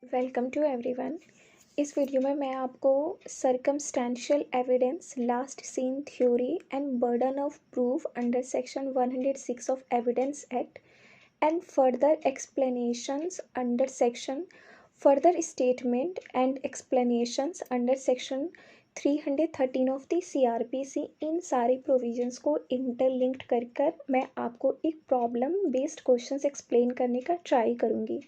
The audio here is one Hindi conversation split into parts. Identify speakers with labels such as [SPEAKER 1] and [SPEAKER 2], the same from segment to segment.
[SPEAKER 1] Welcome to everyone. इस वीडियो में मैं आपको circumstantial evidence, last seen theory and burden of proof under section 106 of evidence act and further explanations under section further statement and explanations under section 313 of the CRPC, इन सारे प्रोविजंस को इंटरलिंक्ड कर मैं आपको एक प्रॉब्लम बेस्ड क्वेश्चंस एक्सप्लेन करने का ट्राई करूँगी।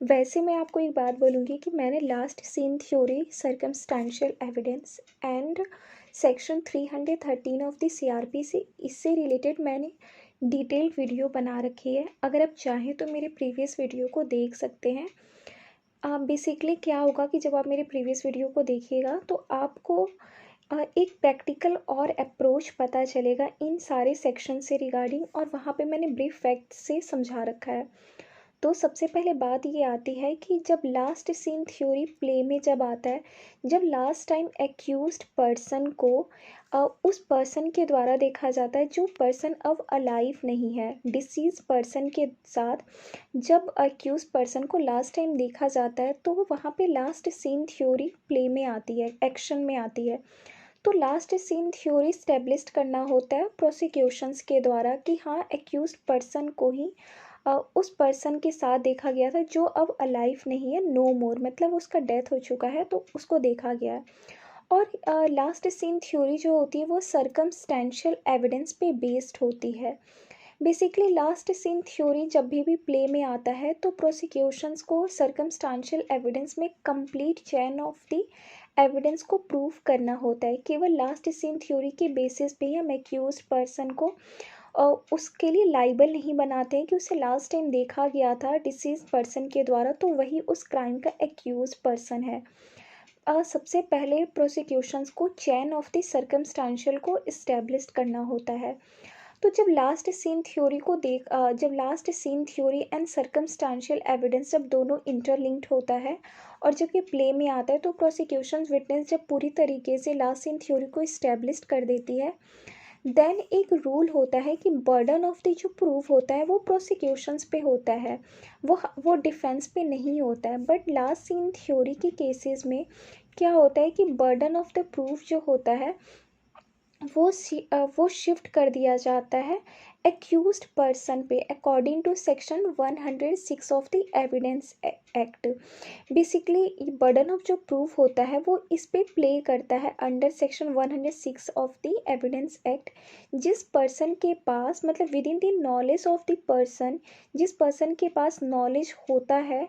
[SPEAKER 1] वैसे मैं आपको एक बात बोलूँगी कि मैंने last seen theory, circumstantial evidence and section 313 of the CRPC, इससे रिलेटेड मैंने डिटेल वीडियो बना रखी है। अगर आप चाहें तो मेरे प्रीवियस वीडियो को देख सकते हैं। बेसिकली क्या होगा कि जब आप मेरे प्रीवियस वीडियो को देखिएगा तो आपको एक प्रैक्टिकल और अप्रोच पता चलेगा इन सारे सेक्शन से रिगार्डिंग, और वहाँ पे मैंने ब्रीफ फैक्ट से समझा रखा है। तो सबसे पहले बात ये आती है कि जब लास्ट सीन थ्योरी प्ले में जब आता है, जब लास्ट टाइम एक्यूज्ड पर्सन को उस पर्सन के द्वारा देखा जाता है जो पर्सन अब अलाइव नहीं है, डिसीज पर्सन के साथ जब एक्यूज पर्सन को लास्ट टाइम देखा जाता है तो वहाँ पे लास्ट सीन थ्योरी प्ले में आती है, एक्शन में आती है। तो लास्ट सीन थ्योरी स्टेब्लिश करना होता है प्रोसिक्यूशंस के द्वारा कि हाँ, एक्यूज्ड पर्सन को ही उस पर्सन के साथ देखा गया था जो अब अलाइव नहीं है, नो मोर, मतलब उसका डेथ हो चुका है, तो उसको देखा गया है। और लास्ट सीन थ्योरी जो होती है वो सर्कमस्टेंशियल एविडेंस पे बेस्ड होती है। बेसिकली लास्ट सीन थ्योरी जब भी प्ले में आता है तो प्रोसिक्यूशंस को सर्कमस्टेंशियल एविडेंस में complete chain of the evidence को प्रूव करना होता है। केवल लास्ट सीन थ्योरी के बेसिस पे हम एक्यूज्ड पर्सन को उसके लिए लाइबल नहीं बनाते हैं कि उसे लास्ट टाइम देखा गया था डिसीज पर्सन के द्वारा, तो वही उस क्राइम का एक्यूज पर्सन है। सबसे पहले प्रोसिक्यूशंस को चेन ऑफ द सर्कमस्टेंशियल को इस्टेब्लिश करना होता है। तो जब last seen theory and circumstantial evidence जब दोनों इंटरलिंक्ड होता है और जब ये प्ले में आता है तो प्रोसिक्यूशन विटनेस जब पूरी तरीके से लास्ट सीन थ्योरी को इस्टेब्लिश कर देती है, देन एक रूल होता है कि बर्डन ऑफ द जो प्रूफ होता है वो प्रोसिक्यूशंस पे होता है, वो डिफेंस पे नहीं होता है। बट लास्ट सीन थ्योरी के केसेस में क्या होता है कि बर्डन ऑफ द प्रूफ जो होता है वो शिफ्ट कर दिया जाता है एक्यूज्ड पर्सन पे according to section 106 of the evidence act. Basically burden of जो प्रूफ होता है वो इस पे प्ले करता है under section 106 of the evidence act. जिस पर्सन के पास, मतलब within the knowledge of the person, जिस पर्सन के पास नॉलेज होता है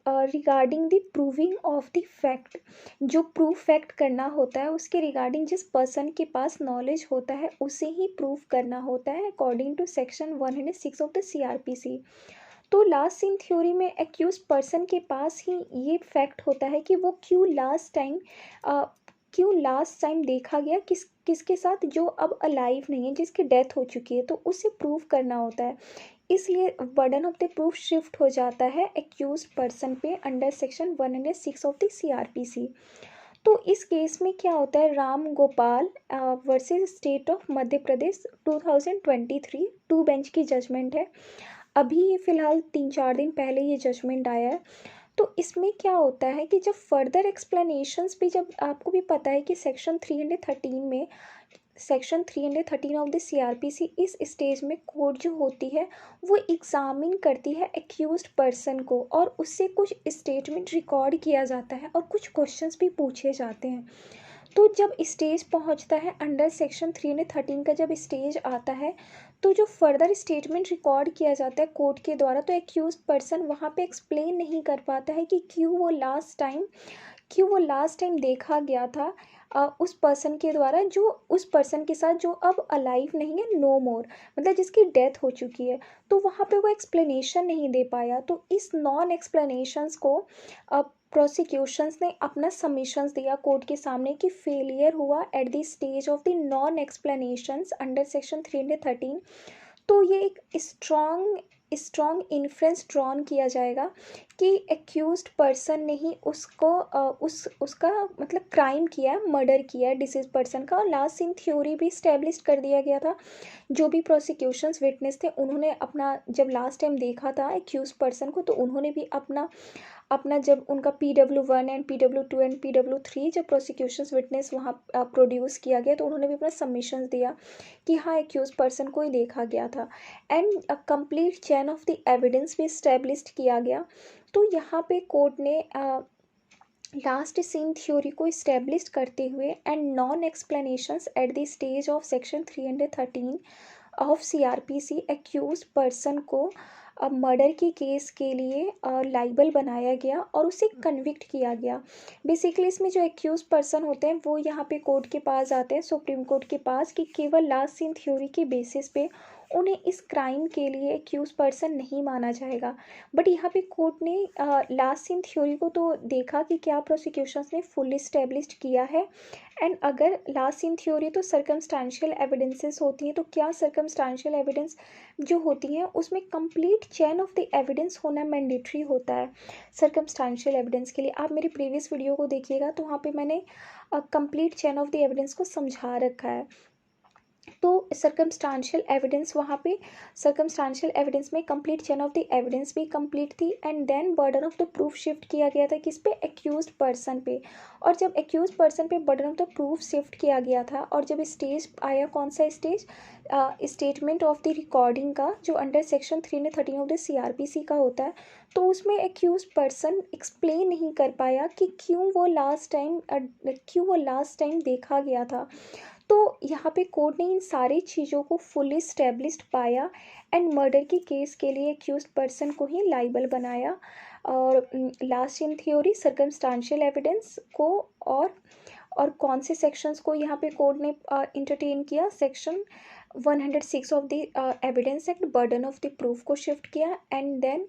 [SPEAKER 1] regarding the proving of the fact, जो प्रूफ फैक्ट करना होता है उसके रिगार्डिंग जिस पर्सन के पास नॉलेज होता है उसे ही प्रूफ करना होता है according to section 106 of the CRPC। तो लास्ट सीन थ्योरी में एक्यूज पर्सन के पास ही ये फैक्ट होता है कि वो क्यों लास्ट टाइम देखा गया किसके साथ जो अब अलाइव नहीं है, जिसकी डेथ हो चुकी है, तो उसे प्रूव करना होता है। इसलिए burden of the proof shift हो जाता है एक्यूज पर्सन पे under section 106 of the CRPC। तो इस केस में क्या होता है, Ram Gopal versus state of Madhya Pradesh 2023 two bench की जजमेंट है। अभी ये फ़िलहाल 3-4 दिन पहले ये जजमेंट आया है। तो इसमें क्या होता है कि जब फर्दर एक्सप्लेनेशंस भी, जब आपको भी पता है कि सेक्शन 313 ऑफ द CRPC, इस स्टेज में कोर्ट जो होती है वो एग्जामिन करती है एक्यूज्ड पर्सन को और उससे कुछ स्टेटमेंट रिकॉर्ड किया जाता है और कुछ क्वेश्चंस भी पूछे जाते हैं। तो जब स्टेज पहुंचता है अंडर सेक्शन 313 का, जब स्टेज आता है तो जो फर्दर स्टेटमेंट रिकॉर्ड किया जाता है कोर्ट के द्वारा, तो एक्यूज्ड पर्सन वहाँ पे एक्सप्लेन नहीं कर पाता है कि क्यों वो लास्ट टाइम देखा गया था उस पर्सन के द्वारा, जो उस पर्सन के साथ जो अब अलाइव नहीं है, नो मोर, मतलब जिसकी डेथ हो चुकी है। तो वहाँ पे वो एक्सप्लेनेशन नहीं दे पाया। तो इस नॉन एक्सप्लेनेशंस को प्रोसिक्यूशंस ने अपना सबमिशंस दिया कोर्ट के सामने कि फेलियर हुआ eight the stage of the non explanations under section 313। तो ये एक स्ट्रॉन्ग इन्फ्रेंस ड्रॉन किया जाएगा कि एक्यूज्ड पर्सन ने ही उसका मतलब क्राइम किया है, मर्डर किया है डिसीज पर्सन का। और लास्ट सीन थ्योरी भी स्टैब्लिश कर दिया गया था। जो भी प्रोसिक्यूशंस विटनेस थे उन्होंने अपना, जब लास्ट टाइम देखा था एक्यूज पर्सन को, तो उन्होंने भी अपना अपना जब उनका PW1 and PW2 and PW3 जब प्रोसिक्यूशंस विटनेस वहाँ प्रोड्यूस किया गया तो उन्होंने भी अपना सबमिशंस दिया कि हाँ एक्यूज पर्सन को ही देखा गया था and complete chain of the evidence भी इस्टेब्लिश्ड किया गया। तो यहाँ पे कोर्ट ने लास्ट सीन थ्योरी को इस्टेब्लिश करते हुए and non explanations at the stage of section 313 of CRPC accused person को मर्डर की केस के लिए लाइबल बनाया गया और उसे कन्विक्ट किया गया। बेसिकली इसमें जो एक्यूज पर्सन होते हैं वो यहाँ पे कोर्ट के पास आते हैं, सुप्रीम कोर्ट के पास, कि केवल लास्ट सीन थ्योरी के बेसिस पे उन्हें इस क्राइम के लिए एक्यूज पर्सन नहीं माना जाएगा। बट यहाँ पे कोर्ट ने लास्ट सीन थ्योरी को तो देखा कि क्या प्रोसिक्यूशंस ने फुल इस्टेब्लिश्ड किया है एंड अगर लास्ट सीन थ्योरी तो सर्कमस्टांशियल एविडेंसेस होती हैं, तो क्या सर्कमस्टांशियल एविडेंस जो होती हैं उसमें complete chain of the evidence होना मैंडेटरी होता है सर्कमस्टांशियल एविडेंस के लिए। आप मेरी प्रीवियस वीडियो को देखिएगा तो वहाँ पे मैंने complete chain of the evidence को समझा रखा है। तो सर्कमस्टांशियल एविडेंस वहाँ पे सर्कमस्टांशियल एविडेंस में complete chain of the evidence भी कंप्लीट थी and then burden of the proof shift किया गया था किस पे, एक्यूज्ड पर्सन पे। और जब एक्यूज्ड पर्सन पे burden of the proof shift किया गया था और जब स्टेज आया, कौन सा stage, statement of the recording का, जो under section 313 of the CRPC का होता है, तो उसमें एक्यूज पर्सन एक्सप्लेन नहीं कर पाया कि क्यों वो लास्ट टाइम देखा गया था। तो यहाँ पे कोर्ट ने इन सारी चीज़ों को फुली स्टेब्लिश्ड पाया एंड मर्डर की केस के लिए एक्यूज्ड पर्सन को ही लाइबल बनाया। और last in theory circumstantial evidence को और कौन से सेक्शंस को यहाँ पे कोर्ट ने इंटरटेन किया, section 106 of the evidence act, burden of the proof को शिफ्ट किया एंड देन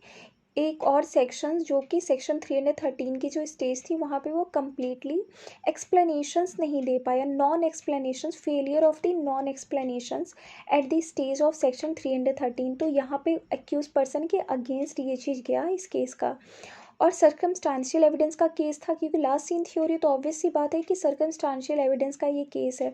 [SPEAKER 1] एक और सेक्शंस जो कि सेक्शन 313 की जो स्टेज थी वहाँ पे वो कम्प्लीटली एक्सप्लेनेशंस नहीं दे पाया, non explanations, failure of the non explanations at the stage of section 313। तो यहाँ पे एक्यूज पर्सन के अगेंस्ट ये चीज़ गया इस केस का। और सर्कमस्टांशियल एविडेंस का केस था क्योंकि लास्ट सीन थ्योरी तो ऑब्वियस सी बात है कि सर्कमस्टांशियल एविडेंस का ये केस है,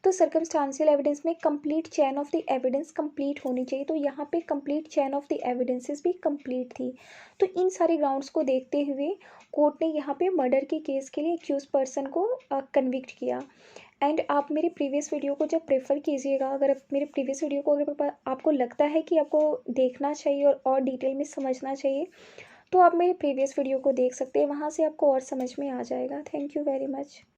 [SPEAKER 1] तो सर्कमस्टांशियल एविडेंस में complete chain of the evidence complete होनी चाहिए। तो यहाँ पे complete chain of the evidences भी कंप्लीट थी। तो इन सारे ग्राउंड्स को देखते हुए कोर्ट ने यहाँ पे मर्डर के केस के लिए एक्यूज पर्सन को कन्विक्ट किया। एंड आप मेरी प्रीवियस वीडियो को जब प्रेफर कीजिएगा, अगर आप मेरे प्रीवियस वीडियो को अगर आपको लगता है कि आपको देखना चाहिए और डिटेल में समझना चाहिए तो आप मेरे प्रीवियस वीडियो को देख सकते हैं, वहाँ से आपको और समझ में आ जाएगा। Thank you very much.